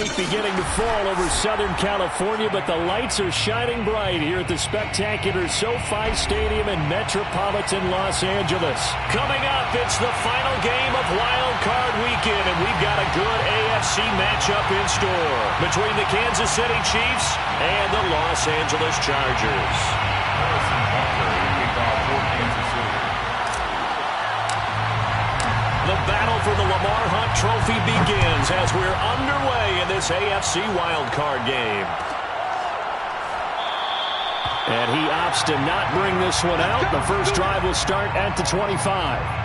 night beginning to fall over Southern California, but the lights are shining bright here at the spectacular SoFi Stadium in metropolitan Los Angeles. Coming up, it's the final game of Wild Card Weekend, and we've got a good AFC matchup in store between the Kansas City Chiefs and the Los Angeles Chargers. The battle for the Lamar Hunt Trophy begins as we're underway in this AFC wildcard game. And he opts to not bring this one out. The first drive will start at the 25.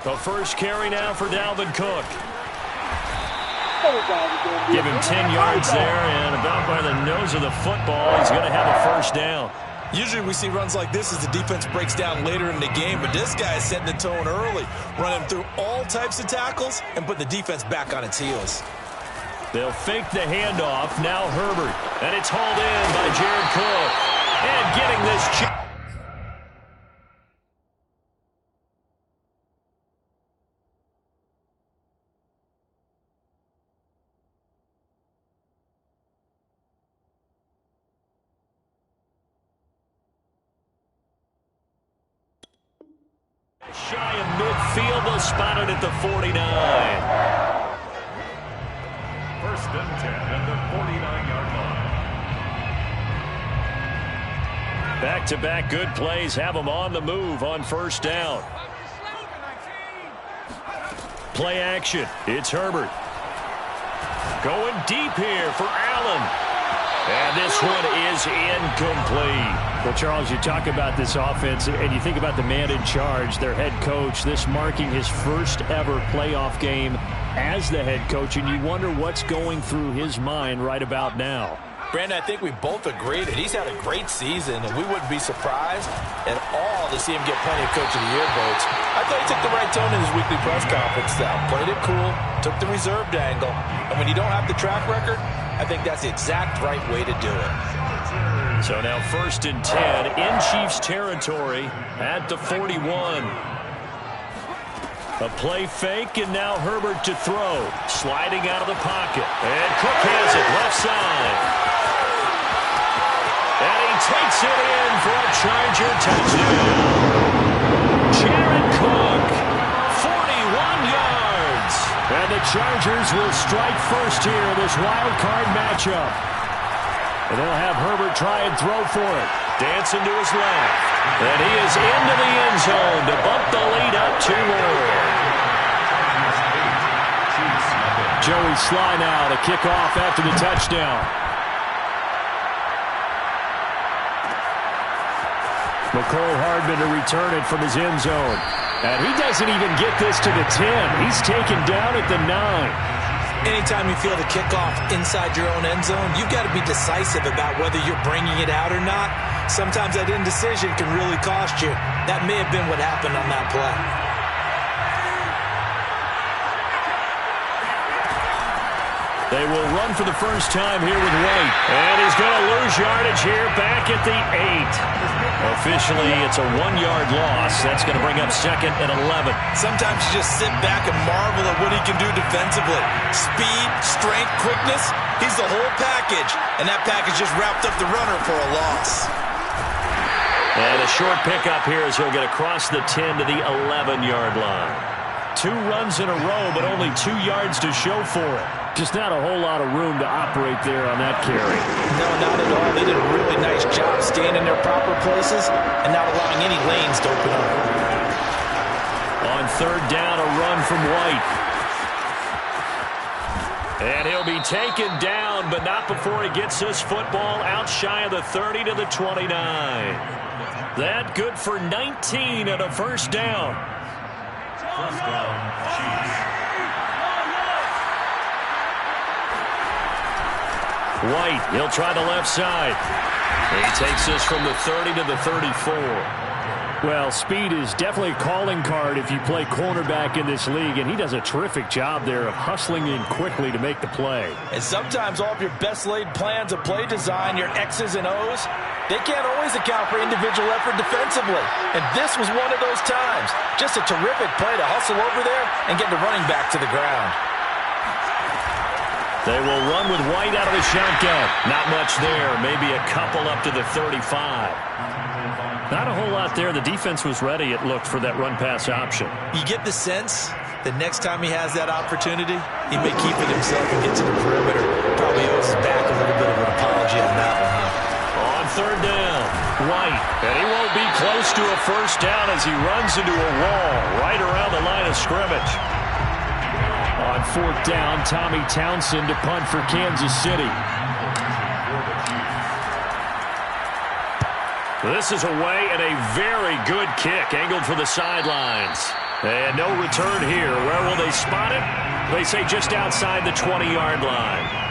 The first carry now for Dalvin Cook. Give him 10 yards there, and about by the nose of the football, he's going to have a first down. Usually we see runs like this as the defense breaks down later in the game, but this guy is setting the tone early, running through all types of tackles and putting the defense back on its heels. They'll fake the handoff. Now Herbert, and it's hauled in by Jared Cook. And getting this shy of midfield, they'll spot it at the 49. First and 10 at the 49-yard line. Back-to-back good plays have them on the move on first down. Play action. It's Herbert. Going deep here for Allen. And this one is incomplete. Well, Charles, you talk about this offense, and you think about the man in charge, their head coach, this marking his first ever playoff game as the head coach, and you wonder what's going through his mind right about now. Brandon, I think we both agree that he's had a great season, and we wouldn't be surprised at all to see him get plenty of Coach of the Year votes. I thought he took the right tone in his weekly press conference, played it cool, took the reserved angle, and when you don't have the track record, I think that's the exact right way to do it. So now first and 10 in Chiefs territory at the 41. A play fake, and now Herbert to throw. Sliding out of the pocket. And Cook has it left side. And he takes it in for a Charger touchdown. Jared Cook, 41 yards. And the Chargers will strike first here in this wild card matchup. And they'll have Herbert try and throw for it. Dancing to his left. And he is into the end zone to bump the lead up 2 more. Joey Sly now to kick off after the touchdown. McCole Hardman to return it from his end zone. And he doesn't even get this to the 10. He's taken down at the 9. Anytime you feel the kickoff inside your own end zone, you've got to be decisive about whether you're bringing it out or not. Sometimes that indecision can really cost you. That may have been what happened on that play. They will run for the first time here with White. And he's going to lose yardage here back at the 8. Officially, it's a 1-yard loss. That's going to bring up second and 11. Sometimes you just sit back and marvel at what he can do defensively. Speed, strength, quickness. He's the whole package. And that package just wrapped up the runner for a loss. And a short pickup here as he'll get across the 10 to the 11-yard line. 2 runs in a row, but only 2 yards to show for it. Just not a whole lot of room to operate there on that carry. No, not at all. They did a really nice job staying in their proper places and not allowing any lanes to open up. On third down, a run from White. And he'll be taken down, but not before he gets this football out shy of the 30 to the 29. That good for 19 and a first down. First down, Chiefs. White, he'll try the left side. He takes this from the 30 to the 34. Well, speed is definitely a calling card if you play cornerback in this league, and he does a terrific job there of hustling in quickly to make the play. And sometimes all of your best laid plans of play design, your X's and O's, they can't always account for individual effort defensively. And this was one of those times. Just a terrific play to hustle over there and get the running back to the ground. They will run with White out of the shotgun. Not much there. Maybe a couple up to the 35. Not a whole lot there. The defense was ready, it looked, for that run-pass option. You get the sense that next time he has that opportunity, he may keep it himself and get to the perimeter. Probably owes his back a little bit of an apology on that one, huh? On third down, White. And he won't be close to a first down as he runs into a wall right around the line of scrimmage. On fourth down, Tommy Townsend to punt for Kansas City. This is away and a very good kick angled for the sidelines. And no return here. Where will they spot it? They say just outside the 20-yard line.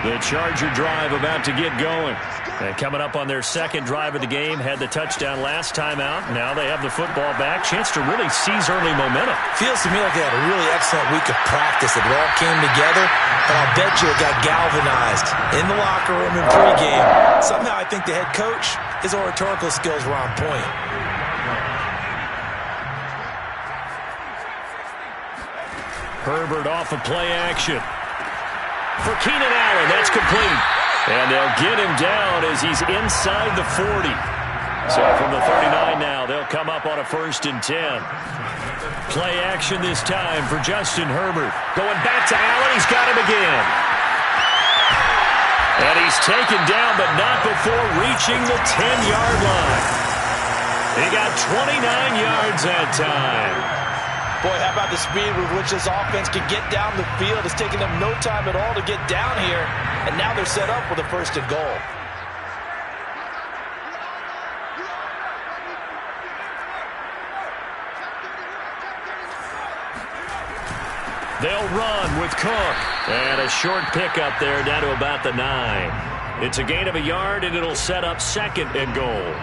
The Charger drive about to get going. And coming up on their second drive of the game, had the touchdown last time out. Now they have the football back. Chance to really seize early momentum. Feels to me like they had a really excellent week of practice. It all came together, but I'll bet you it got galvanized in the locker room in pregame. Somehow I think the head coach, his oratorical skills were on point. Herbert off of play action. For Keenan Allen, that's complete. And they'll get him down as he's inside the 40. So from the 39 now, they'll come up on a 1st and 10. Play action this time for Justin Herbert. Going back to Allen, he's got him again. And he's taken down, but not before reaching the 10-yard line. He got 29 yards that time. Boy, how about the speed with which this offense can get down the field? It's taken them no time at all to get down here, and now they're set up with a 1st and goal. They'll run with Cook. And a short pickup there down to about the 9. It's a gain of a yard, and it'll set up 2nd and goal.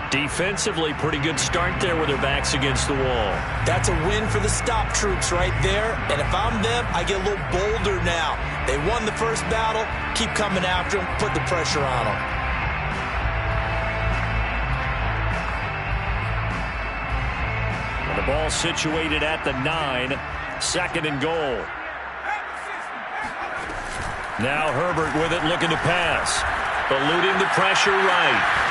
Defensively, pretty good start there with their backs against the wall. That's a win for the stop troops right there. And if I'm them, I get a little bolder now. They won the first battle. Keep coming after them. Put the pressure on them. And the ball situated at the 9. 2nd and goal. Now Herbert with it, looking to pass. Eluding the pressure right.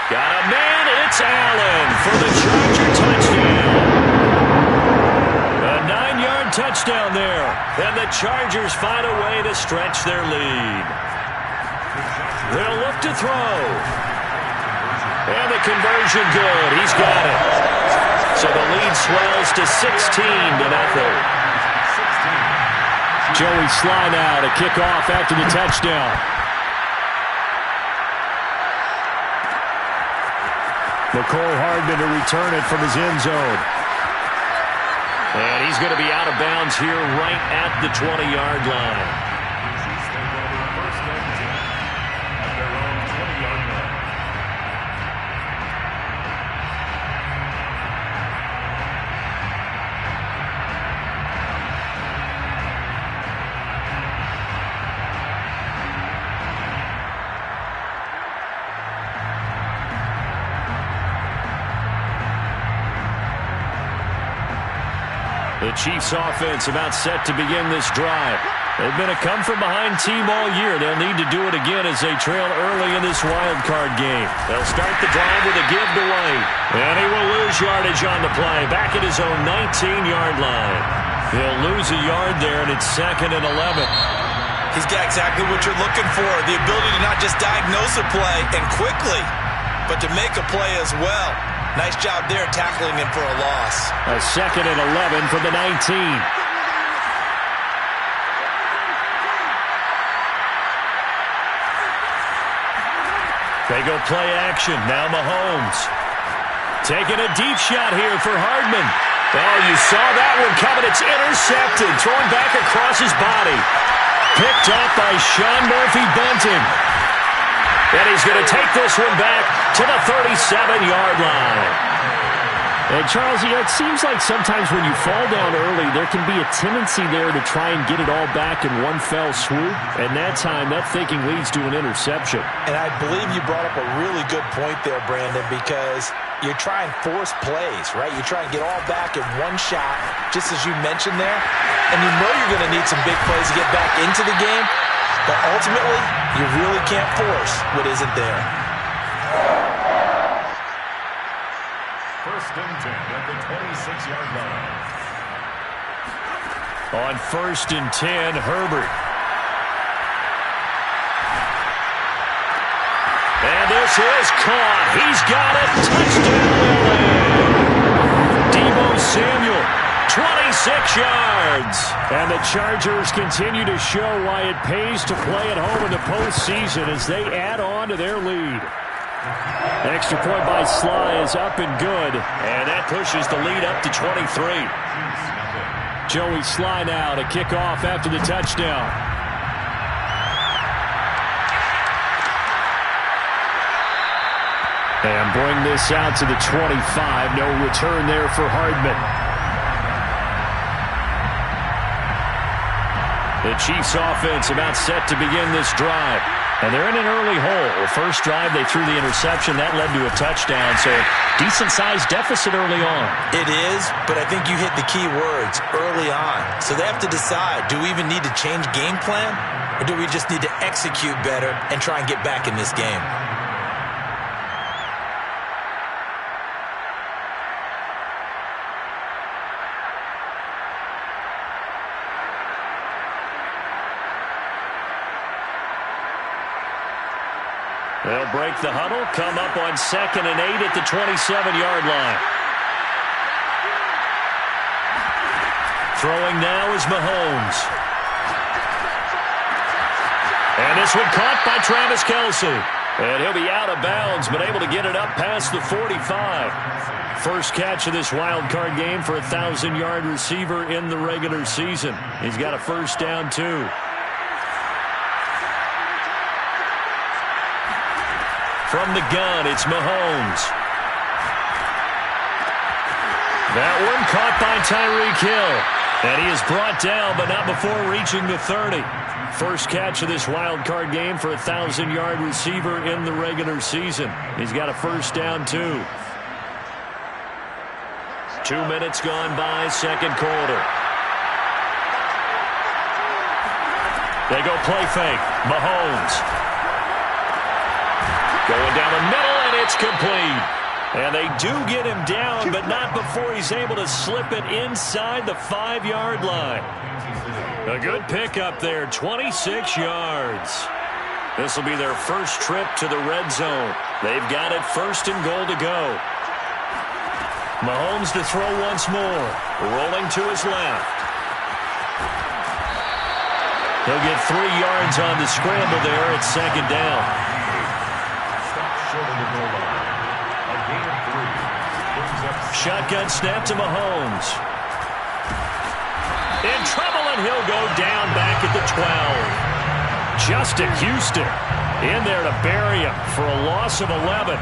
Got a man, it's Allen for the Charger touchdown. A 9-yard touchdown there. And the Chargers find a way to stretch their lead. They'll look to throw. And the conversion good. He's got it. So the lead swells to 16-0. Joey Sly now to kick off after the touchdown. McCole Hardman to return it from his end zone. And he's going to be out of bounds here right at the 20-yard line. Chiefs offense about set to begin this drive. They've been a come-from-behind team all year. They'll need to do it again as they trail early in this wild card game. They'll start the drive with a give to White. And he will lose yardage on the play, back at his own 19-yard line. He'll lose a yard there, and it's 2nd and 11. He's got exactly what you're looking for, the ability to not just diagnose a play and quickly, but to make a play as well. Nice job there tackling him for a loss. A 2nd and 11 from the 19. They go play action. Now Mahomes. Taking a deep shot here for Hardman. Oh, you saw that one coming. It's intercepted. Thrown back across his body. Picked up by Sean Murphy-Bunting. And he's going to take this one back to the 37-yard line. And Charles, it seems like sometimes when you fall down early, there can be a tendency there to try and get it all back in one fell swoop. And that time, that thinking leads to an interception. And I believe you brought up a really good point there, Brandon, because you're trying to force plays, right? You try and get all back in one shot, just as you mentioned there. And you know you're going to need some big plays to get back into the game. But ultimately, you really can't force what isn't there. 1st and 10 at the 26-yard line. On 1st and 10, Herbert. And this is caught. He's got it. Touchdown. Deebo Samuel, 26 yards. And the Chargers continue to show why it pays to play at home in the postseason as they add on to their lead. Extra point by Sly is up and good, and that pushes the lead up to 23. Joey Sly now to kick off after the touchdown. And bring this out to the 25. No return there for Hardman. The Chiefs offense about set to begin this drive. And they're in an early hole. First drive, they threw the interception. That led to a touchdown, so decent-sized deficit early on. It is, but I think you hit the key words, early on. So they have to decide, do we even need to change game plan, or do we just need to execute better and try and get back in this game? They'll break the huddle, come up on 2nd and 8 at the 27-yard line. Throwing now is Mahomes. And this one caught by Travis Kelce. And he'll be out of bounds, but able to get it up past the 45. First catch of this wild card game for a 1,000-yard receiver in the regular season. He's got a first down, too. From the gun, it's Mahomes. That one caught by Tyreek Hill. And he is brought down, but not before reaching the 30. First catch of this wild card game for a 1,000-yard receiver in the regular season. He's got a first down, too. 2 minutes gone by, second quarter. They go play fake. Mahomes. Going down the middle, and it's complete. And they do get him down, but not before he's able to slip it inside the 5-yard line. A good pickup there, 26 yards. This will be their first trip to the red zone. They've got it 1st and goal to go. Mahomes to throw once more. Rolling to his left. He'll get 3 yards on the scramble there at second down. Shotgun snap to Mahomes. In trouble, and he'll go down back at the 12. Justin Houston in there to bury him for a loss of 11.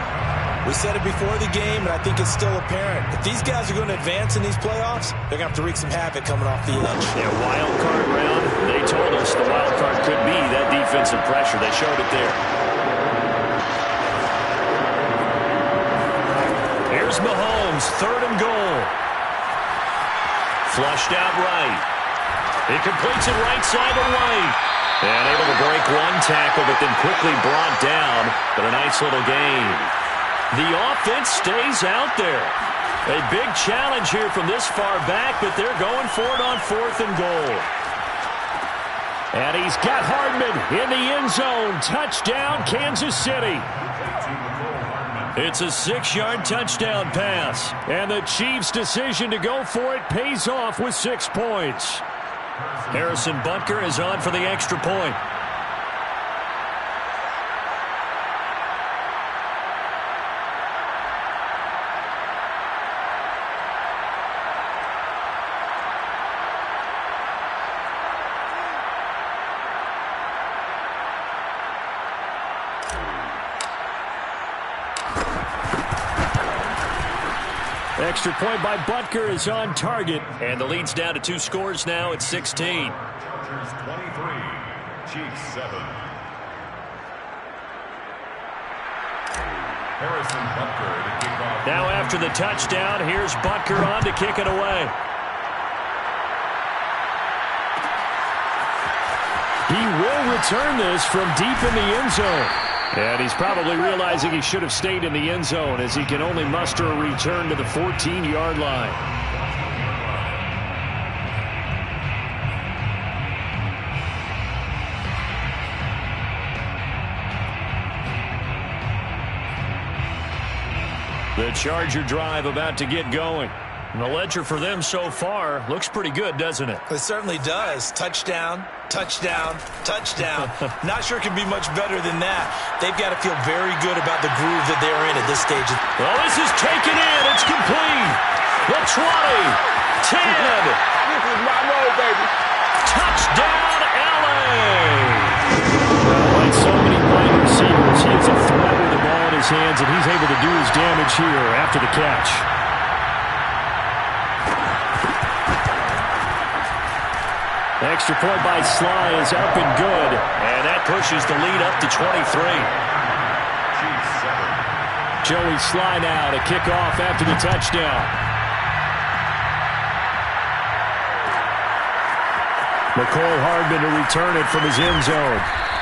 We said it before the game, and I think it's still apparent. If these guys are going to advance in these playoffs, they're going to have to wreak some havoc coming off the edge. Yeah, wild card round. They told us the wild card could be that defensive pressure. They showed it there. Here's Mahomes, 3rd and goal. Flushed out right. He completes it right side to White. And able to break one tackle, but then quickly brought down. But a nice little gain. The offense stays out there. A big challenge here from this far back, but they're going for it on 4th and goal. And he's got Hardman in the end zone. Touchdown, Kansas City. It's a 6-yard touchdown pass. And the Chiefs' decision to go for it pays off with 6 points. Harrison Butker is on for the extra point. Extra point by Butker is on target. And the lead's down to 2 scores now at 16. Chargers 23, Chiefs 7. Harrison Butker to kick off. Now after the touchdown, here's Butker on to kick it away. He will return this from deep in the end zone. And he's probably realizing he should have stayed in the end zone as he can only muster a return to the 14-yard line. The Charger drive about to get going. And the ledger for them so far looks pretty good, doesn't it? It certainly does. Touchdown, touchdown, touchdown. Not sure it can be much better than that. They've got to feel very good about the groove that they're in at this stage. Well, this is taken in. It's complete. The 20, 10. This is my road, baby. Touchdown, LA. Like so many wide receivers, he is a threat with the ball in his hands, and he's able to do his damage here after the catch. Extra point by Sly is up and good, and that pushes the lead up to 23. Joey Sly now to kick off after the touchdown. McCole Hardman to return it from his end zone.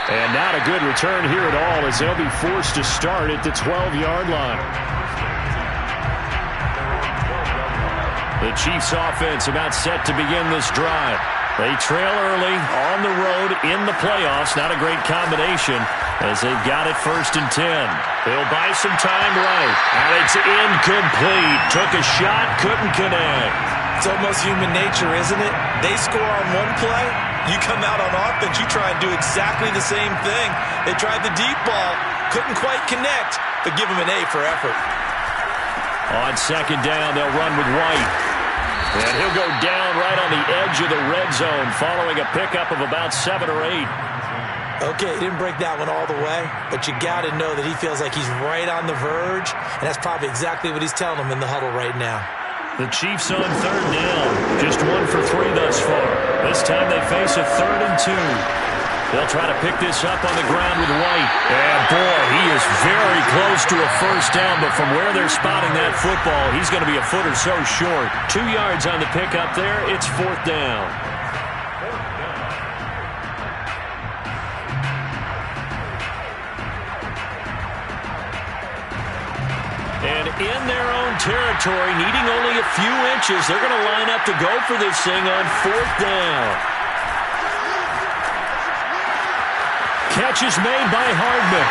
And not a good return here at all as they'll be forced to start at the 12-yard line. The Chiefs offense about set to begin this drive. They trail early on the road in the playoffs. Not a great combination as they've got it 1st and 10. They'll buy some time right. And it's incomplete. Took a shot, couldn't connect. It's almost human nature, isn't it? They score on one play. You come out on offense, you try and do exactly the same thing. They tried the deep ball, couldn't quite connect, but give them an A for effort. On 2nd down, they'll run with White. And he'll go down right on the edge of the red zone following a pickup of about 7 or 8. Okay, he didn't break that one all the way, but you got to know that he feels like he's right on the verge, and that's probably exactly what he's telling them in the huddle right now. The Chiefs on 3rd down. Just 1 for 3 thus far. This time they face a 3rd and 2. They'll try to pick this up on the ground with White. And, boy, he is very close to a 1st down, but from where they're spotting that football, he's going to be a foot or so short. 2 yards on the pickup there. It's 4th down. And in their own territory, needing only a few inches, they're going to line up to go for this thing on 4th down. Catch is made by Hardman.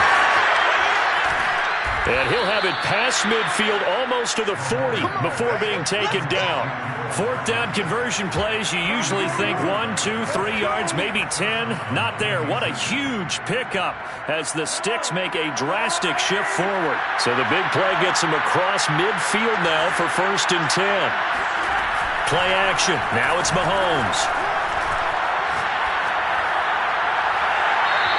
And he'll have it past midfield almost to the 40 before being taken down. 4th down conversion plays, you usually think 1, 2, 3 yards, maybe 10. Not there. What a huge pickup as the Sticks make a drastic shift forward. So the big play gets them across midfield now for 1st and 10. Play action. Now it's Mahomes.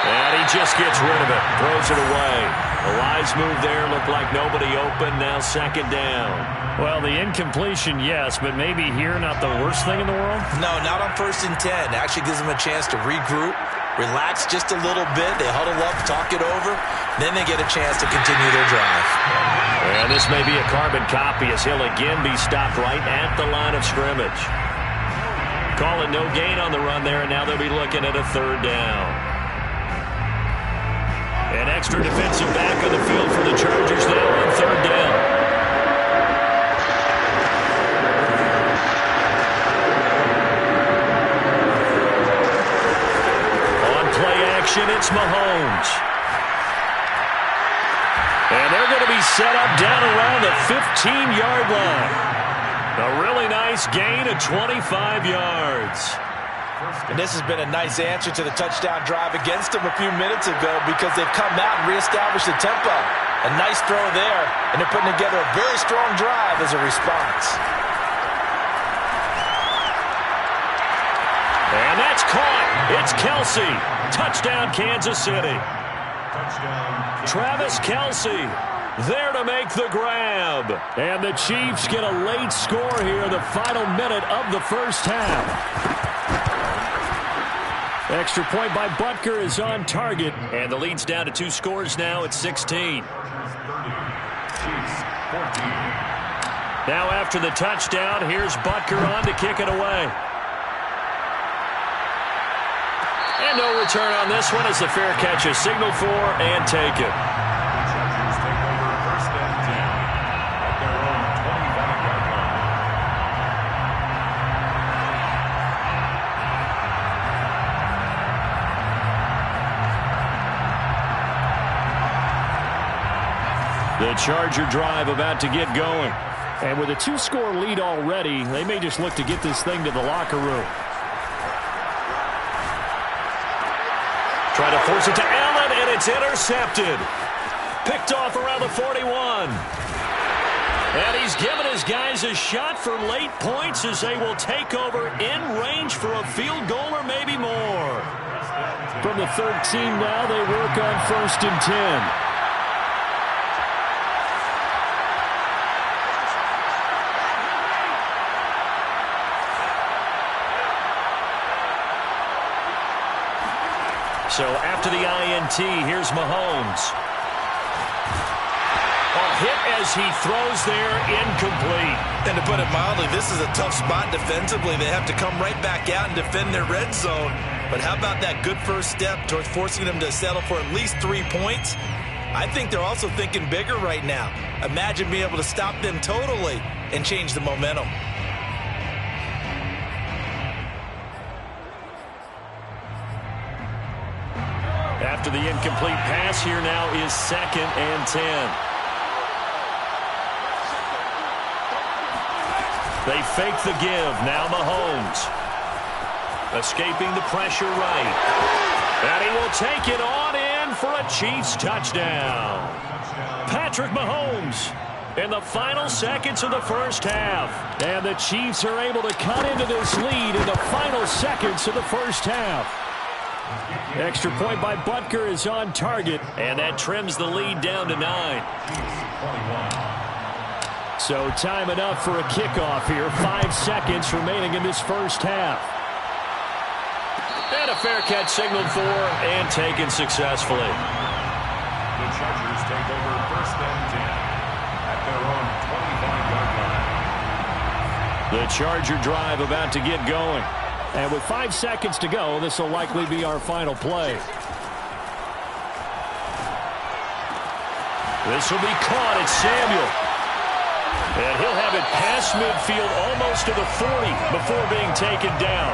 And he just gets rid of it. Throws it away. The wise move there. Looked like nobody open. Now 2nd down. Well, the incompletion, yes, but maybe here not the worst thing in the world? No, not on 1st and 10. Actually gives them a chance to regroup, relax just a little bit. They huddle up, talk it over. Then they get a chance to continue their drive. And this may be a carbon copy as he'll again be stopped right at the line of scrimmage. Call it no gain on the run there, and now they'll be looking at a third down. An extra defensive back on the field for the Chargers now on third down. On play action, it's Mahomes. And they're going to be set up down around the 15-yard line. A really nice gain of 25 yards. And this has been a nice answer to the touchdown drive against them a few minutes ago because they've come out and reestablished the tempo. A nice throw there, and they're putting together a very strong drive as a response. And that's caught. It's Kelsey. Touchdown, Kansas City. Travis Kelsey there to make the grab. And the Chiefs get a late score here in the final minute of the first half. Extra point by Butker is on target. And the lead's down to 2 scores now at 16. Now after the touchdown, here's Butker on to kick it away. And no return on this one as the fair catch is signaled for and taken. Chargers take over first and 10 at their own 25-yard line. The Charger drive about to get going. And with a 2-score lead already, they may just look to get this thing to the locker room. Try to force it to Allen, and it's intercepted. Picked off around the 41. And he's given his guys a shot for late points as they will take over in range for a field goal or maybe more. From the 13 now, they work on 1st and 10. So after the INT, here's Mahomes. A hit as he throws there, incomplete. And to put it mildly, this is a tough spot defensively. They have to come right back out and defend their red zone. But how about that good first step towards forcing them to settle for at least 3 points? I think they're also thinking bigger right now. Imagine being able to stop them totally and change the momentum. After the incomplete pass, here now is 2nd and 10. They fake the give. Now Mahomes. Escaping the pressure right. And he will take it on in for a Chiefs touchdown. Patrick Mahomes in the final seconds of the first half. And the Chiefs are able to cut into this lead in the final seconds of the first half. Extra point by Butker is on target, and that trims the lead down to 9. So time enough for a kickoff here. 5 seconds remaining in this first half. And a fair catch signaled for and taken successfully. The Chargers take over first and 10 at their own 25-yard line. The Charger drive about to get going. And with 5 seconds to go, this will likely be our final play. This will be caught. It's Samuel. And he'll have it past midfield almost to the 40 before being taken down.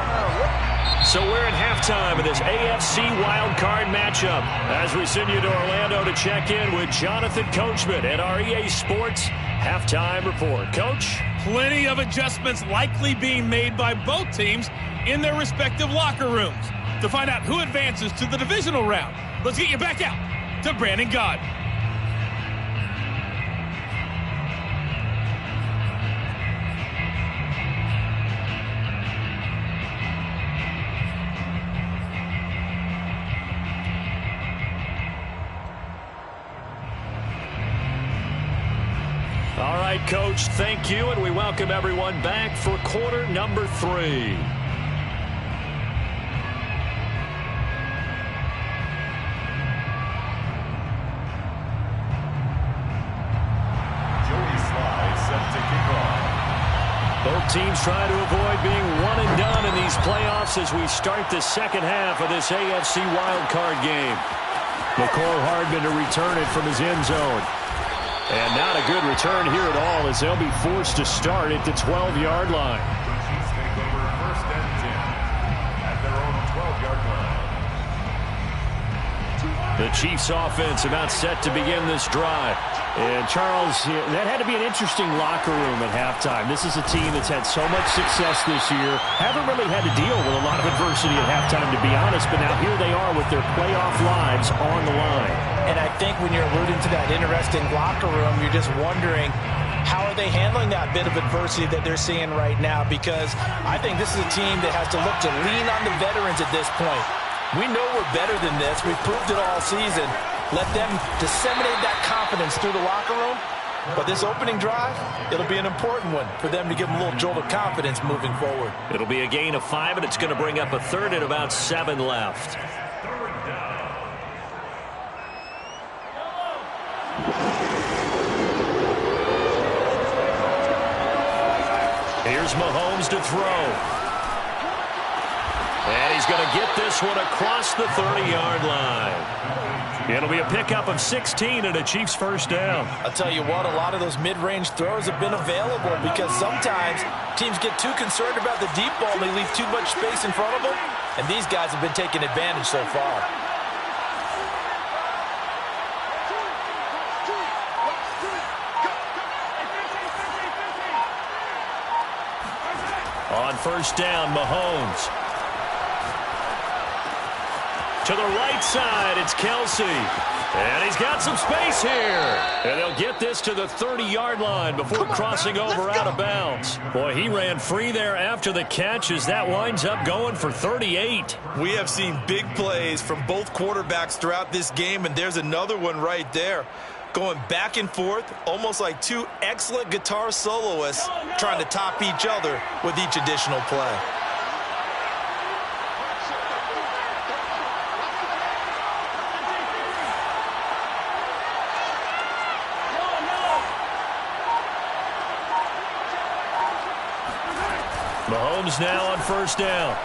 So we're at halftime of this AFC wildcard matchup as we send you to Orlando to check in with Jonathan Coachman at our EA Sports Halftime Report. Coach? Plenty of adjustments likely being made by both teams in their respective locker rooms. To find out who advances to the divisional round, let's get you back out to Brandon Gaud. All right, Coach, thank you, and we welcome everyone back for quarter number 3. teams trying to avoid being one and done in these playoffs as we start the second half of this AFC wildcard game. McCole Hardman to return it from his end zone. And not a good return here at all as they'll be forced to start at the 12-yard line. Chiefs take over first and 10 at their own 12-yard line. The Chiefs offense about set to begin this drive. And Charles, that had to be an interesting locker room at halftime. This is a team that's had so much success this year. Haven't really had to deal with a lot of adversity at halftime, to be honest. But now here they are with their playoff lives on the line. And I think when you're alluding to that interesting locker room, you're just wondering, how are they handling that bit of adversity that they're seeing right now? Because I think this is a team that has to look to lean on the veterans at this point. We know we're better than this. We've proved it all season. Let them disseminate that confidence through the locker room. But this opening drive, it'll be an important one for them to give them a little jolt of confidence moving forward. It'll be a gain of 5, and it's going to bring up a third and about 7 left. Here's Mahomes to throw. And he's going to get this one across the 30-yard line. It'll be a pickup of 16 and a Chiefs first down. I'll tell you what, a lot of those mid-range throws have been available because sometimes teams get too concerned about the deep ball and they leave too much space in front of them. And these guys have been taking advantage so far. On first down, Mahomes. To the right side, it's Kelsey. And he's got some space here. And they'll get this to the 30-yard line before crossing over out of bounds. Boy, he ran free there after the catch as that winds up going for 38. We have seen big plays from both quarterbacks throughout this game, and there's another one right there. Going back and forth, almost like two excellent guitar soloists trying to top each other with each additional play. Mahomes now on first down.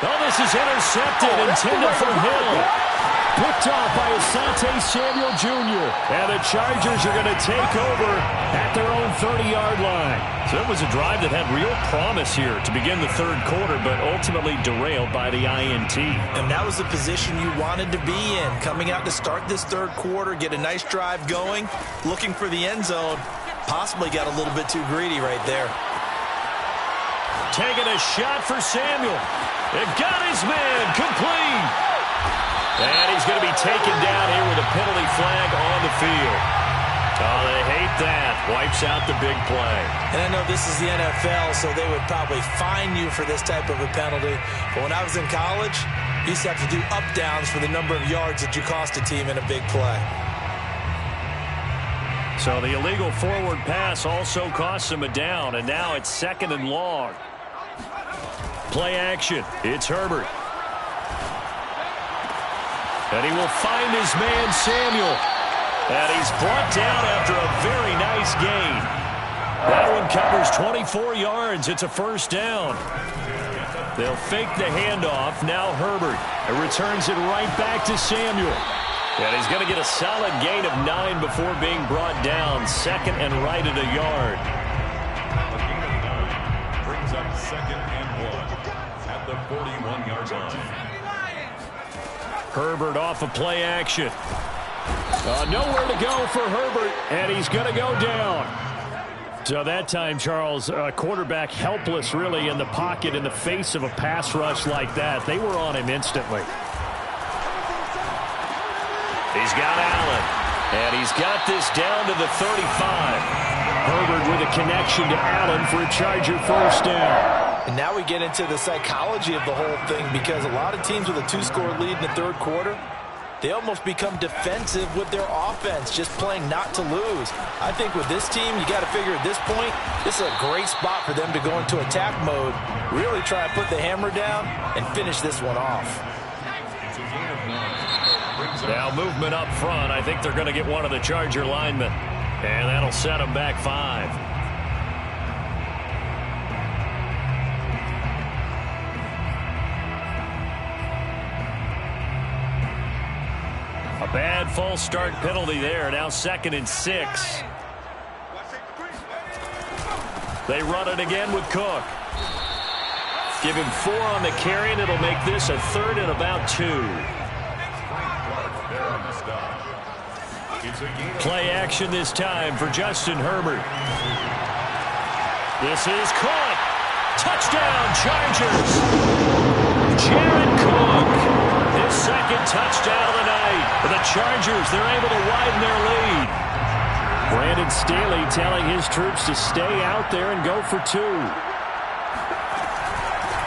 Oh, this is intercepted, intended for Hill. Picked off by Asante Samuel Jr. And the Chargers are going to take over at their own 30-yard line. So it was a drive that had real promise here to begin the third quarter, but ultimately derailed by the INT. And that was the position you wanted to be in. Coming out to start this third quarter, get a nice drive going, looking for the end zone. Possibly got a little bit too greedy right there. Taking a shot for Samuel. It got his man complete. And he's going to be taken down here with a penalty flag on the field. Oh, they hate that. Wipes out the big play. And I know this is the NFL, so they would probably fine you for this type of a penalty. But when I was in college, you used to have to do up-downs for the number of yards that you cost a team in a big play. So the illegal forward pass also costs him a down, and now it's 2nd and long. Play action. It's Herbert. And he will find his man, Samuel. And he's brought down after a very nice gain. That one covers 24 yards. It's a first down. They'll fake the handoff. Now Herbert. It returns it right back to Samuel. And he's going to get a solid gain of 9 before being brought down. 2nd and right at a yard. A gain of 9 brings up 2nd and 1 at the 41-yard line. Herbert off of play action. Nowhere to go for Herbert, and he's going to go down. So that time, Charles, quarterback helpless really in the pocket in the face of a pass rush like that. They were on him instantly. He's got Allen, and he's got this down to the 35. Herbert with a connection to Allen for a Charger first down. And now we get into the psychology of the whole thing, because a lot of teams with a 2-score lead in the third quarter, they almost become defensive with their offense, just playing not to lose. I think with this team, you got to figure at this point, this is a great spot for them to go into attack mode, really try to put the hammer down and finish this one off. It's a gain of 9. Now movement up front. I think they're going to get one of the Charger linemen. And that'll set them back 5. A bad false start penalty there. Now 2nd and 6. They run it again with Cook. Give him 4 on the carry, and it'll make this a 3rd and about 2. Play action this time for Justin Herbert. This is caught. Touchdown, Chargers. Jared Cook, his 2nd touchdown of the night. For the Chargers, they're able to widen their lead. Brandon Staley telling his troops to stay out there and go for 2.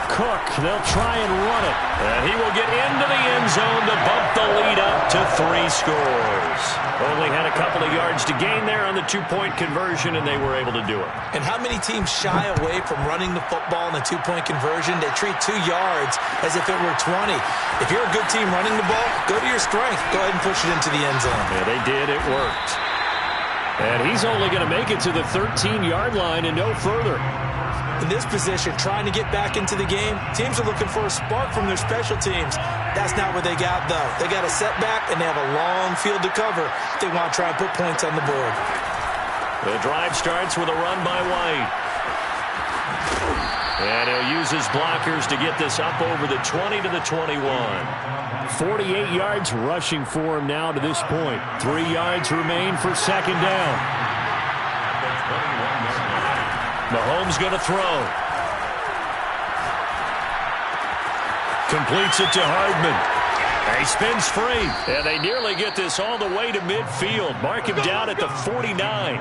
Cook, they'll try and run it. And he will get into the end zone to bump the lead up to 3 scores. Only had a couple of yards to gain there on the 2-point conversion, and they were able to do it. And how many teams shy away from running the football in the 2-point conversion? They treat 2 yards as if it were 20. If you're a good team running the ball, go to your strength. Go ahead and push it into the end zone. Yeah, they did. It worked. And he's only going to make it to the 13-yard line and no further. In this position, trying to get back into the game, teams are looking for a spark from their special teams. That's not what they got, though. They got a setback, and they have a long field to cover if they want to try and put points on the board. The drive starts with a run by White. And he'll use his blockers to get this up over the 20 to the 21. 48 yards rushing for him now to this point. 3 yards remain for 2nd down. Mahomes going to throw. Completes it to Hardman. He spins free. And they nearly get this all the way to midfield. Mark him down at the 49.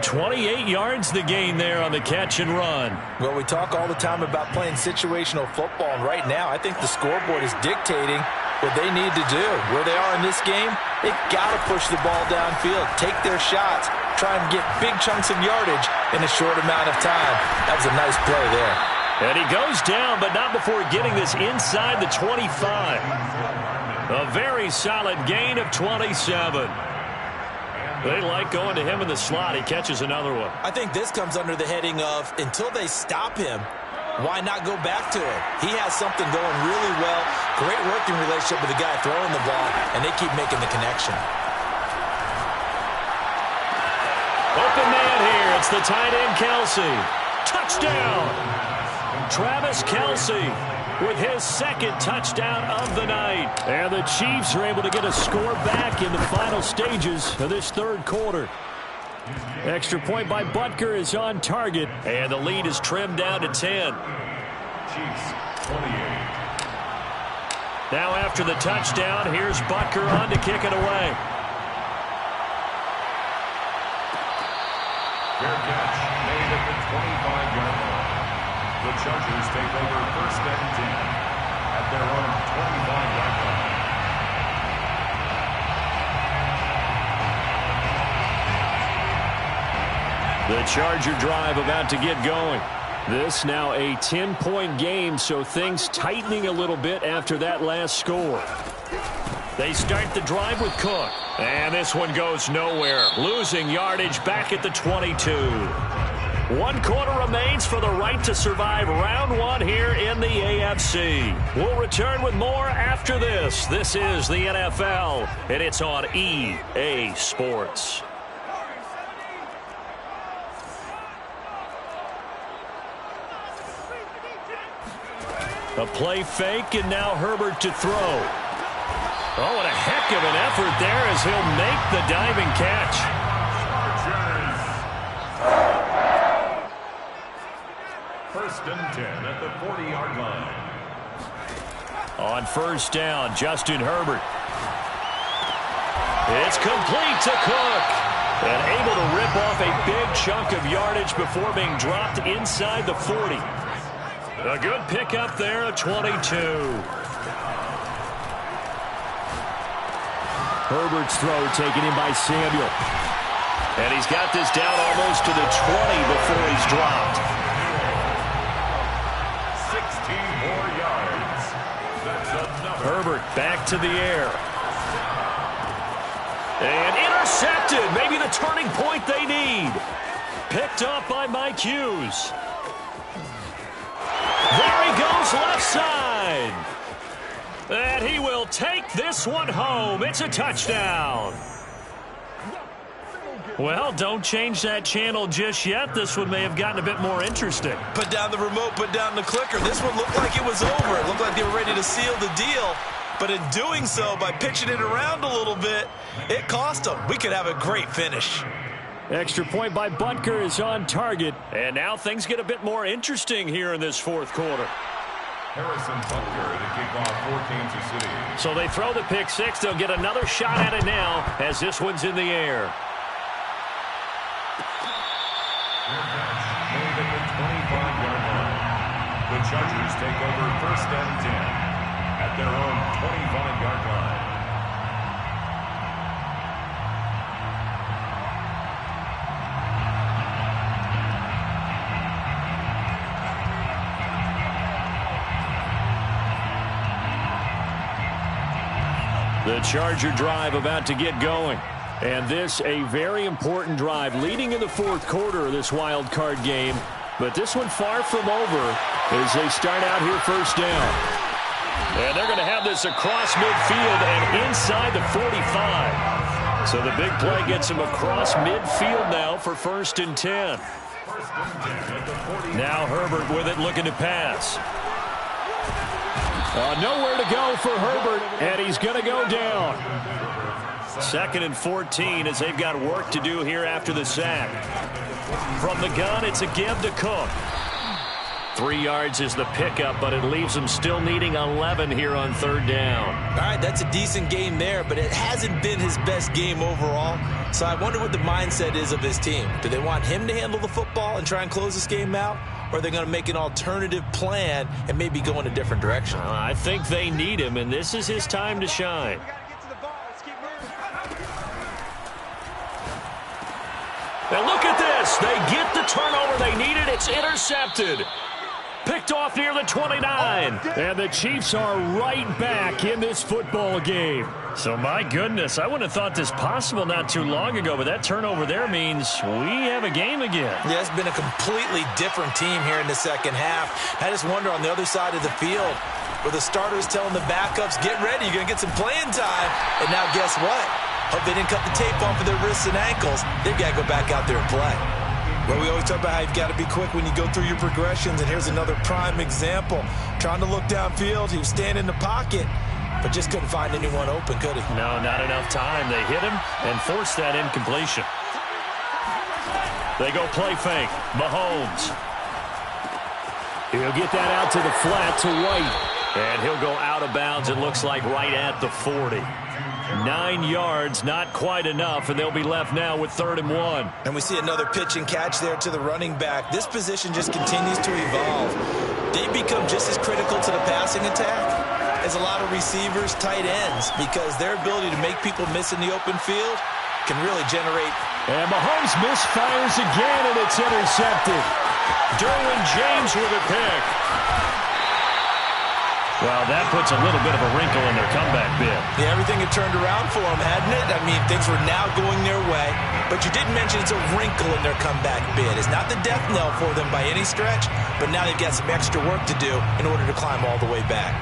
28 yards the gain there on the catch and run. Well, we talk all the time about playing situational football, and right now I think the scoreboard is dictating what they need to do. Where they are in this game, they've got to push the ball downfield, take their shots, try and get big chunks of yardage in a short amount of time. That was a nice play there. And he goes down, but not before getting this inside the 25. A very solid gain of 27. They like going to him in the slot. He catches another one. I think this comes under the heading of, until they stop him, why not go back to him? He has something going really well. Great working relationship with the guy throwing the ball, and they keep making the connection. Open man here. It's the tight end, Kelsey. Touchdown! Travis Kelsey with his 2nd touchdown of the night. And the Chiefs are able to get a score back in the final stages of this 3rd quarter. Extra point by Butker is on target, and the lead is trimmed down to 10. Chiefs 28. Now after the touchdown, here's Butker on to kick it away. Fair catch made at the 25-yard line. The Chargers take over 1st and 10 at their own 25-yard line. The Charger drive about to get going. This now a 10-point game, so things tightening a little bit after that last score. They start the drive with Cook. And this one goes nowhere. Losing yardage back at the 22. 1 quarter remains for the right to survive round 1 here in the AFC. We'll return with more after this. This is the NFL, and it's on EA Sports. A play fake, and now Herbert to throw. Oh, what a heck of an effort there as he'll make the diving catch. First and 10 at the 40-yard line. On 1st down, Justin Herbert. It's complete to Cook. And able to rip off a big chunk of yardage before being dropped inside the 40. A good pickup there at 22. Herbert's throw taken in by Samuel. And he's got this down almost to the 20 before he's dropped. 16 more yards. That's enough. Herbert back to the air. And intercepted. Maybe the turning point they need. Picked up by Mike Hughes. There he goes left side. And he will take this one home. It's a touchdown. Well, don't change that channel just yet. This one may have gotten a bit more interesting. Put down the remote, put down the clicker. This one looked like it was over. It looked like they were ready to seal the deal. But in doing so, by pitching it around a little bit, it cost them. We could have a great finish. Extra point by Butker is on target. And now things get a bit more interesting here in this fourth quarter. Harrison Butker to kick off for Kansas City. So they throw the pick six. They'll get another shot at it now as this one's in the air. Made at the 25-yard line. The Chargers take over 1st and 10 at their own 25-yard line. The Charger drive about to get going. And this a very important drive leading in the fourth quarter of this wild card game. But this one far from over as they start out here first down. And they're going to have this across midfield and inside the 45. So the big play gets them across midfield now for 1st and 10. Now Herbert with it looking to pass. Nowhere to go for Herbert, and he's going to go down. 2nd and 14 as they've got work to do here after the sack. From the gun, it's a give to Cook. 3 yards is the pickup, but it leaves them still needing 11 here on 3rd down. All right, that's a decent game there, but it hasn't been his best game overall. So I wonder what the mindset is of his team. Do they want him to handle the football and try and close this game out? Or are they going to make an alternative plan and maybe go in a different direction? I think they need him, and this is his time to shine. And look at this. They get the turnover they needed. It's intercepted. Picked off near the 29. And the Chiefs are right back in this football game. So, my goodness, I wouldn't have thought this possible not too long ago, but that turnover there means we have a game again. Yeah, it's been a completely different team here in the second half. I just wonder on the other side of the field, where the starters telling the backups, get ready, you're going to get some playing time. And now guess what? Hope they didn't cut the tape off of their wrists and ankles. They've got to go back out there and play. Well, we always talk about how you've got to be quick when you go through your progressions, and here's another prime example. Trying to look downfield, he was standing in the pocket, but just couldn't find anyone open, could he? No, not enough time. They hit him and forced that incompletion. They go play fake. Mahomes. He'll get that out to the flat to White. And he'll go out of bounds, it looks like, right at the 40. 9 yards, not quite enough, and they'll be left now with 3rd and 1. And we see another pitch and catch there to the running back. This position just continues to evolve. They become just as critical to the passing attack as a lot of receivers, tight ends, because their ability to make people miss in the open field can really generate. And Mahomes misfires again, and it's intercepted. Derwin James with a pick. Well, that puts a little bit of a wrinkle in their comeback bid. Yeah, everything had turned around for them, hadn't it? I mean, things were now going their way. But you did mention it's a wrinkle in their comeback bid. It's not the death knell for them by any stretch, but now they've got some extra work to do in order to climb all the way back.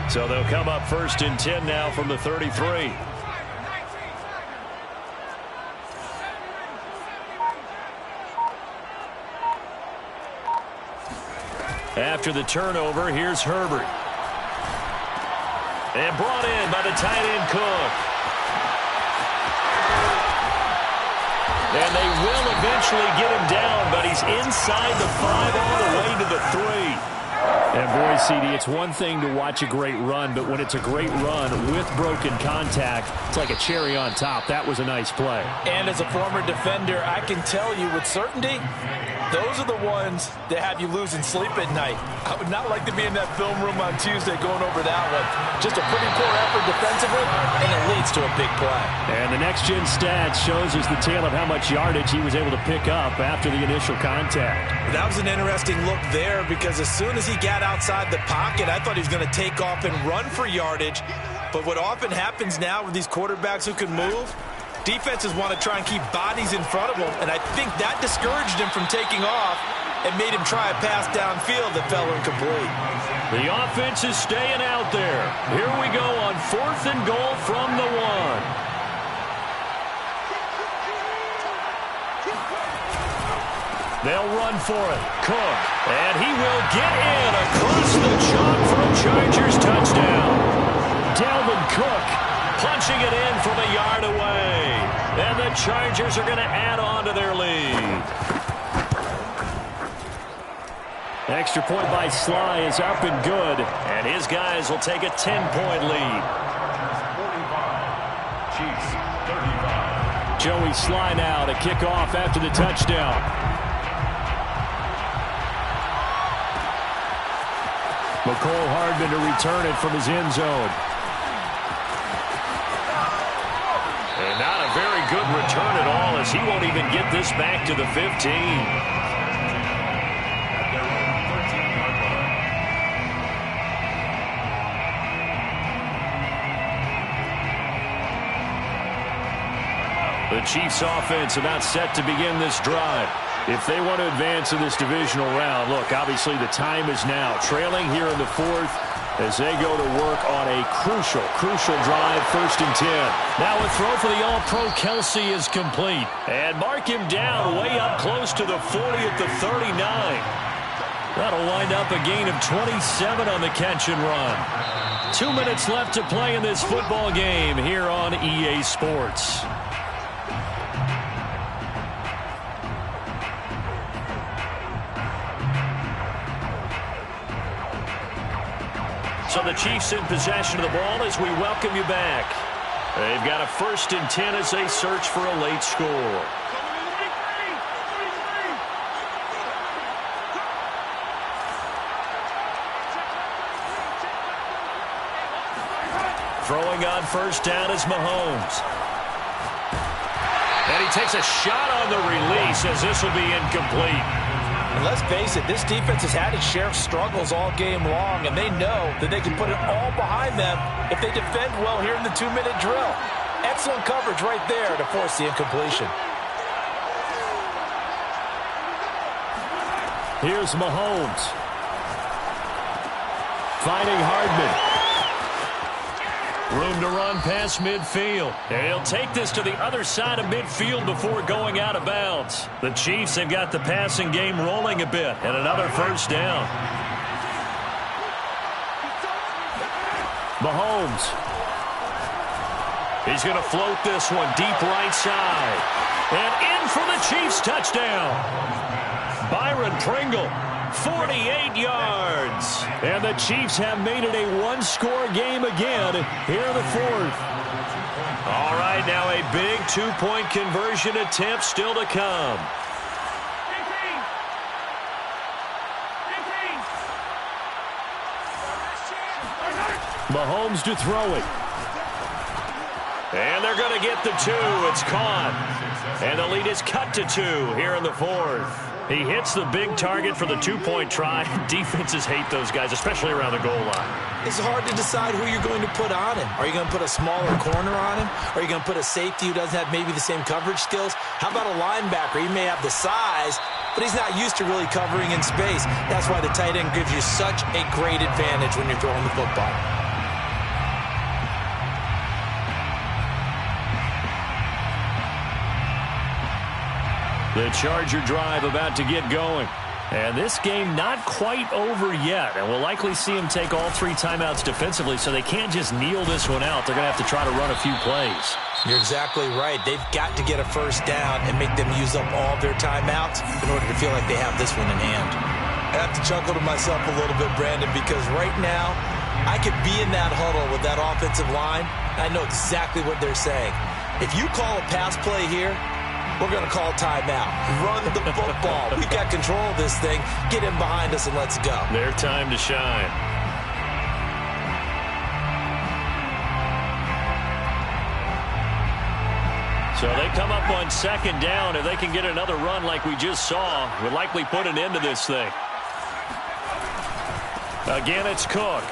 So they'll come up 1st and 10 now from the 33. After the turnover, here's Herbert. And brought in by the tight end Cook. And they will eventually get him down, but he's inside the 5 all the way to the 3. And boy, CD, it's one thing to watch a great run, but when it's a great run with broken contact, it's like a cherry on top. That was a nice play. And as a former defender, I can tell you with certainty, those are the ones that have you losing sleep at night. I would not like to be in that film room on Tuesday going over that one. Just a pretty poor effort defensively, and it leads to a big play. And the next-gen stats shows us the tale of how much yardage he was able to pick up after the initial contact. That was an interesting look there because as soon as he got outside the pocket, I thought he was going to take off and run for yardage. But what often happens now with these quarterbacks who can move, defenses want to try and keep bodies in front of them, and I think that discouraged him from taking off and made him try a pass downfield that fell incomplete. The offense is staying out there. Here we go on 4th and goal from the 1. They'll run for it. Cook. And he will get in across the chalk for a Chargers touchdown. Dalvin Cook punching it in from a yard away. And the Chargers are going to add on to their lead. Extra point by Sly is up and good. And his guys will take a 10-point lead. 45. Chiefs, 35. Joey Sly now to kick off after the touchdown. McCole Hardman to return it from his end zone. And not a very good return at all, as he won't even get this back to the 15. At their own 13-yard line. The Chiefs offense about set to begin this drive. If they want to advance in this divisional round, look, obviously the time is now. Trailing here in the 4th as they go to work on a crucial drive, 1st and 10. Now a throw for the All-Pro Kelsey is complete. And mark him down way up close to the 40 at the 39. That'll wind up a gain of 27 on the catch and run. 2 minutes left to play in this football game here on EA Sports. So the Chiefs in possession of the ball as we welcome you back. They've got a 1st and 10 as they search for a late score. Throwing on 1st down is Mahomes. And he takes a shot on the release as this will be incomplete. And let's face it, this defense has had its share of struggles all game long, and they know that they can put it all behind them if they defend well here in the 2-minute drill. Excellent coverage right there to force the incompletion. Here's Mahomes. Finding Hardman. Room to run past midfield. And he'll take this to the other side of midfield before going out of bounds. The Chiefs have got the passing game rolling a bit. And another 1st down. Mahomes. He's going to float this one deep right side. And in for the Chiefs touchdown. Byron Pringle. 48 yards. And the Chiefs have made it a one-score game again here in the 4th. All right, now a big 2-point conversion attempt still to come. Mahomes to throw it. And they're going to get the 2. It's caught. And the lead is cut to 2 here in the 4th. He hits the big target for the 2-point try. Defenses hate those guys, especially around the goal line. It's hard to decide who you're going to put on him. Are you going to put a smaller corner on him? Are you going to put a safety who doesn't have maybe the same coverage skills? How about a linebacker? He may have the size, but he's not used to really covering in space. That's why the tight end gives you such a great advantage when you're throwing the football. The Charger drive about to get going. And this game not quite over yet. And we'll likely see him take all 3 timeouts defensively, so they can't just kneel this one out. They're going to have to try to run a few plays. You're exactly right. They've got to get a 1st down and make them use up all their timeouts in order to feel like they have this one in hand. I have to chuckle to myself a little bit, Brandon, because right now I could be in that huddle with that offensive line. I know exactly what they're saying. If you call a pass play here, we're going to call timeout. Run the football. We've got control of this thing. Get in behind us and let's go. Their time to shine. So they come up on 2nd down. If they can get another run like we just saw, would likely put an end to this thing. Again, it's Cook.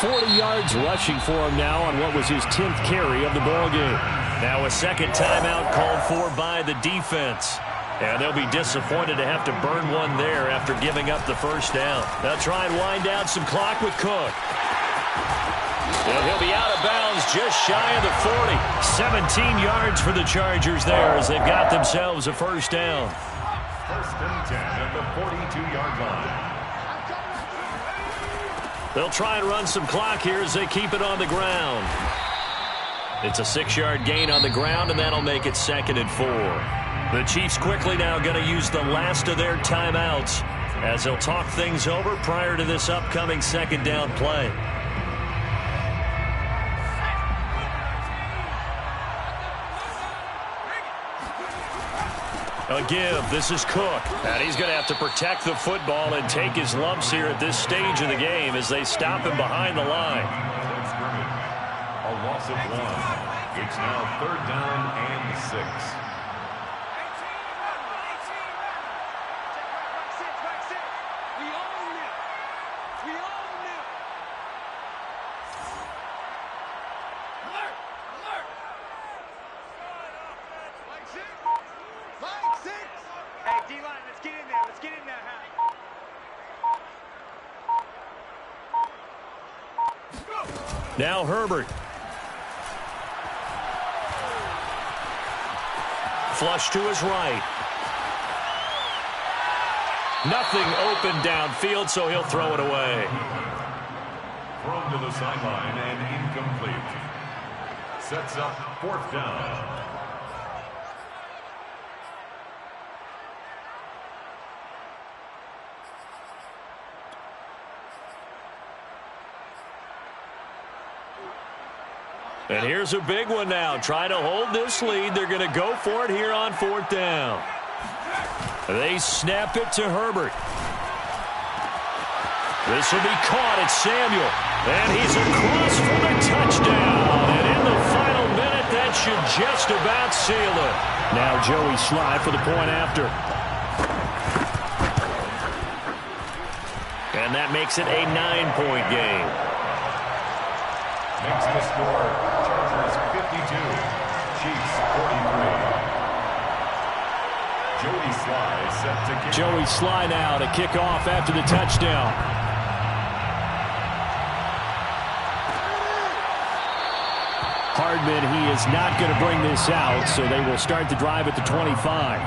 40 yards rushing for him now on what was his 10th carry of the ballgame. Now a second timeout called for by the defense. And they'll be disappointed to have to burn one there after giving up the first down. They'll try and wind down some clock with Cook. And he'll be out of bounds just shy of the 40. 17 yards for the Chargers there as they've got themselves a first down. First and 10 at the 42-yard line. They'll try and run some clock here as they keep it on the ground. It's a 6-yard gain on the ground, and that'll make it 2nd and 4. The Chiefs quickly now going to use the last of their timeouts as they'll talk things over prior to this upcoming second down play. A give. This is Cook. And he's going to have to protect the football and take his lumps here at this stage of the game as they stop him behind the line. A loss of 1. It's now 3rd down and 6. Now Herbert. Flush to his right. Nothing open downfield, so he'll throw it away. Thrown to the sideline and incomplete. Sets up 4th down. And here's a big one now. Trying to hold this lead. They're going to go for it here on 4th down. They snap it to Herbert. This will be caught. It's Samuel. And he's across for the touchdown. And in the final minute, that should just about seal it. Now Joey Sly for the point after. And that makes it a 9-point game. Makes the score, Chargers 52, Chiefs 43. Joey Sly set to kick. Joey Sly now to kick off after the touchdown. Hardman, he is not going to bring this out, so they will start the drive at the 25.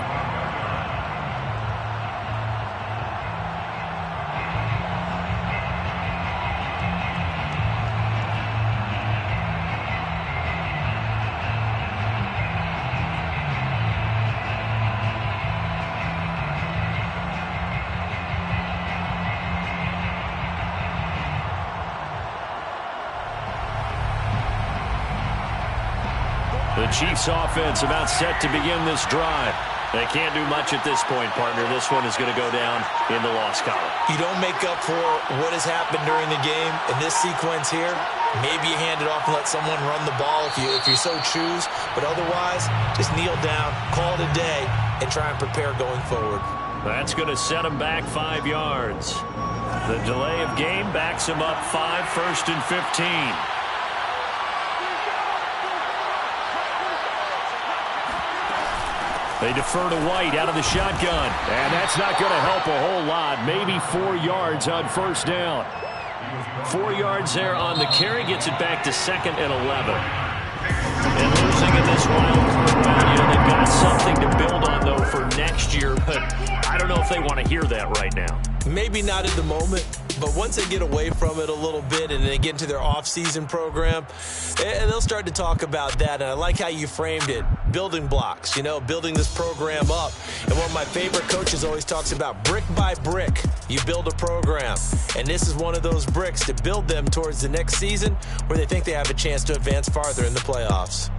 The Chiefs offense about set to begin this drive. They can't do much at this point, partner. This one is going to go down in the loss column. You don't make up for what has happened during the game in this sequence here. Maybe you hand it off and let someone run the ball if you so choose. But otherwise, just kneel down, call it a day, and try and prepare going forward. That's going to set them back 5 yards. The delay of game backs them up 5, 1st and 15. They defer to White out of the shotgun. And that's not going to help a whole lot. Maybe 4 yards on 1st down. 4 yards there on the carry. Gets it back to 2nd and 11. And losing in this wild card round, they've got something to build on, though, for next year. But I don't know if they want to hear that right now. Maybe not at the moment, but once they get away from it a little bit and they get into their off-season program, they'll start to talk about that. And I like how you framed it, building blocks, building this program up. And one of my favorite coaches always talks about brick by brick, you build a program. And this is one of those bricks to build them towards the next season where they think they have a chance to advance farther in the playoffs.